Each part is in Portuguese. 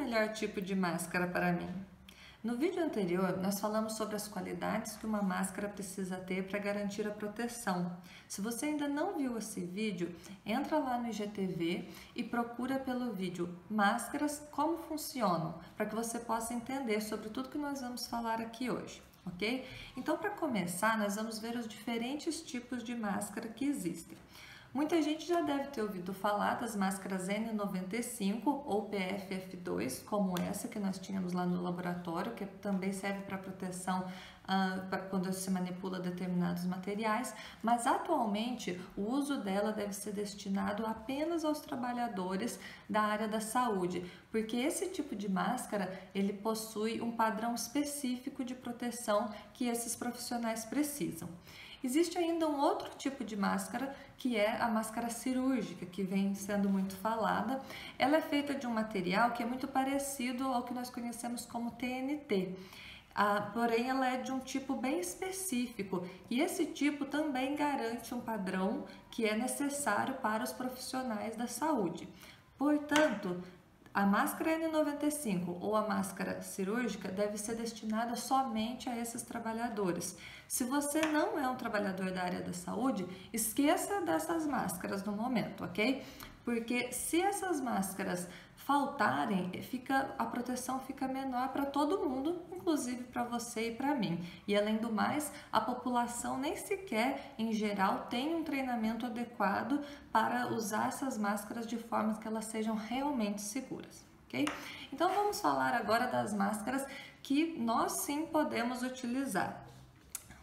melhor tipo de máscara para mim? No vídeo anterior, nós falamos sobre as qualidades que uma máscara precisa ter para garantir a proteção. Se você ainda não viu esse vídeo, entra lá no IGTV e procura pelo vídeo Máscaras como funcionam, para que você possa entender sobre tudo que nós vamos falar aqui hoje, ok? Então, para começar, nós vamos ver os diferentes tipos de máscara que existem. Muita gente já deve ter ouvido falar das máscaras N95 ou PFF2, como essa que nós tínhamos lá no laboratório, que também serve para proteção quando se manipula determinados materiais, mas atualmente o uso dela deve ser destinado apenas aos trabalhadores da área da saúde, porque esse tipo de máscara ele possui um padrão específico de proteção que esses profissionais precisam. Existe ainda um outro tipo de máscara, que é a máscara cirúrgica, que vem sendo muito falada. Ela é feita de um material que é muito parecido ao que nós conhecemos como TNT. Porém, ela é de um tipo bem específico e esse tipo também garante um padrão que é necessário para os profissionais da saúde. Portanto, a máscara N95 ou a máscara cirúrgica deve ser destinada somente a esses trabalhadores. Se você não é um trabalhador da área da saúde, esqueça dessas máscaras no momento, ok? Porque se essas máscaras faltarem, a proteção fica menor para todo mundo, inclusive para você e para mim. E além do mais, a população nem sequer, em geral, tem um treinamento adequado para usar essas máscaras de forma que elas sejam realmente seguras, ok? Então vamos falar agora das máscaras que nós sim podemos utilizar.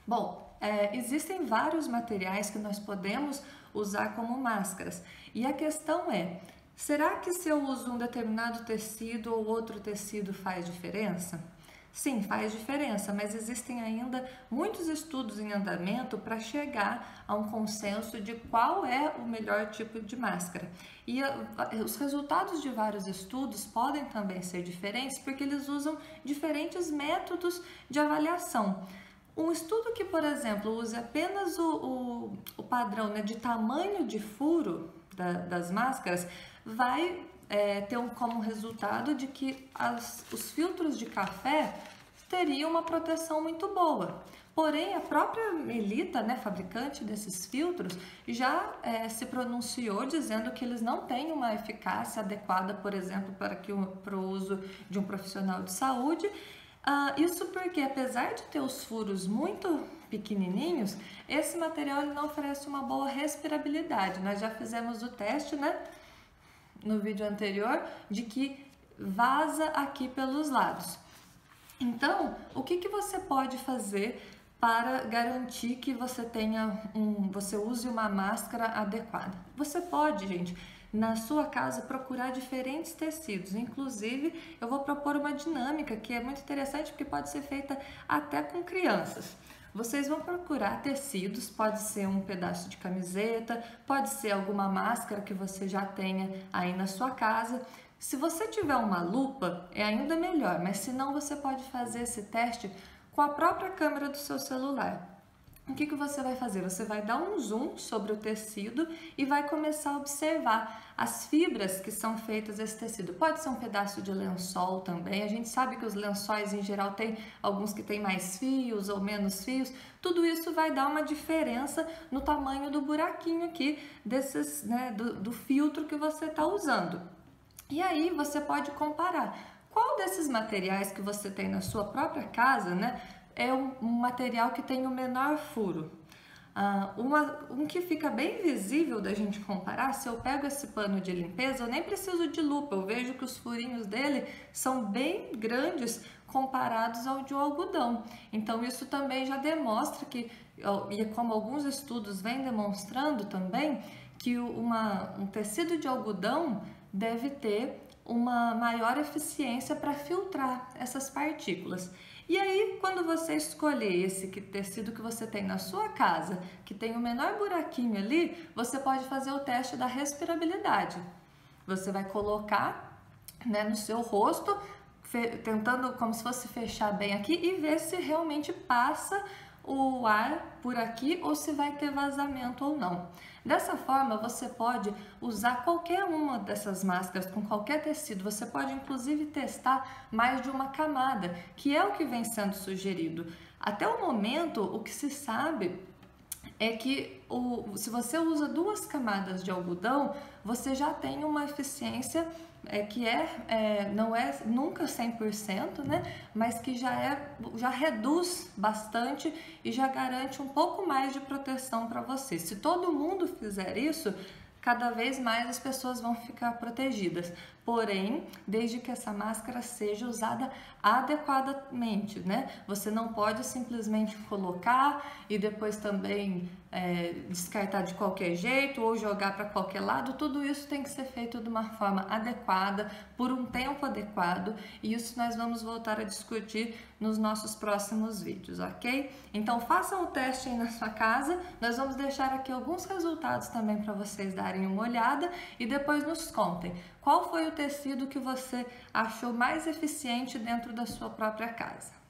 Bom, existem vários materiais que nós podemos usar como máscaras e a questão é: será que se eu uso um determinado tecido ou outro tecido faz diferença? Sim, faz diferença, mas existem ainda muitos estudos em andamento para chegar a um consenso de qual é o melhor tipo de máscara. E os resultados de vários estudos podem também ser diferentes porque eles usam diferentes métodos de avaliação. Um estudo que, por exemplo, use apenas o padrão, né, de tamanho de furo das máscaras vai ter como resultado de que os filtros de café teriam uma proteção muito boa. Porém, a própria Melita, né, fabricante desses filtros, já se pronunciou dizendo que eles não têm uma eficácia adequada, por exemplo, para o uso de um profissional de saúde. Isso porque, apesar de ter os furos muito pequenininhos, esse material não oferece uma boa respirabilidade. Nós já fizemos o teste, né, no vídeo anterior, de que vaza aqui pelos lados. Então, o que você pode fazer para garantir que você use uma máscara adequada? Você pode, gente, na sua casa procurar diferentes tecidos. Inclusive, eu vou propor uma dinâmica que é muito interessante porque pode ser feita até com crianças. Vocês vão procurar tecidos, pode ser um pedaço de camiseta, pode ser alguma máscara que você já tenha aí na sua casa. Se você tiver uma lupa, é ainda melhor, mas se não, você pode fazer esse teste com a própria câmera do seu celular. O que você vai fazer? Você vai dar um zoom sobre o tecido e vai começar a observar as fibras que são feitas desse tecido. Pode ser um pedaço de lençol também. A gente sabe que os lençóis em geral tem alguns que têm mais fios ou menos fios. Tudo isso vai dar uma diferença no tamanho do buraquinho aqui desses, né, do filtro que você está usando. E aí você pode comparar qual desses materiais que você tem na sua própria casa, né, é um material que tem o menor furo. Um que fica bem visível da gente comparar, se eu pego esse pano de limpeza, eu nem preciso de lupa, eu vejo que os furinhos dele são bem grandes comparados ao de um algodão. Então isso também já demonstra que, e como alguns estudos vêm demonstrando também, que um tecido de algodão deve ter uma maior eficiência para filtrar essas partículas. E aí, quando você escolher esse tecido que você tem na sua casa, que tem o menor buraquinho ali, você pode fazer o teste da respirabilidade. Você vai colocar, né, no seu rosto, tentando como se fosse fechar bem aqui e ver se realmente passa o ar por aqui ou se vai ter vazamento ou não. Dessa forma, você pode usar qualquer uma dessas máscaras com qualquer tecido. Você pode inclusive testar mais de uma camada, que é o que vem sendo sugerido. Até o momento, o que se sabe é que se você usa 2 camadas de algodão, você já tem uma eficiência que não é nunca 100%, né? Mas que já reduz bastante e já garante um pouco mais de proteção para você. Se todo mundo fizer isso, cada vez mais as pessoas vão ficar protegidas. Porém, desde que essa máscara seja usada adequadamente, né? Você não pode simplesmente colocar e depois também descartar de qualquer jeito ou jogar para qualquer lado. Tudo isso tem que ser feito de uma forma adequada, por um tempo adequado, e isso nós vamos voltar a discutir nos nossos próximos vídeos, ok? Então façam o teste aí na sua casa, nós vamos deixar aqui alguns resultados também para vocês darem uma olhada e depois nos contem qual foi o tecido que você achou mais eficiente dentro da sua própria casa.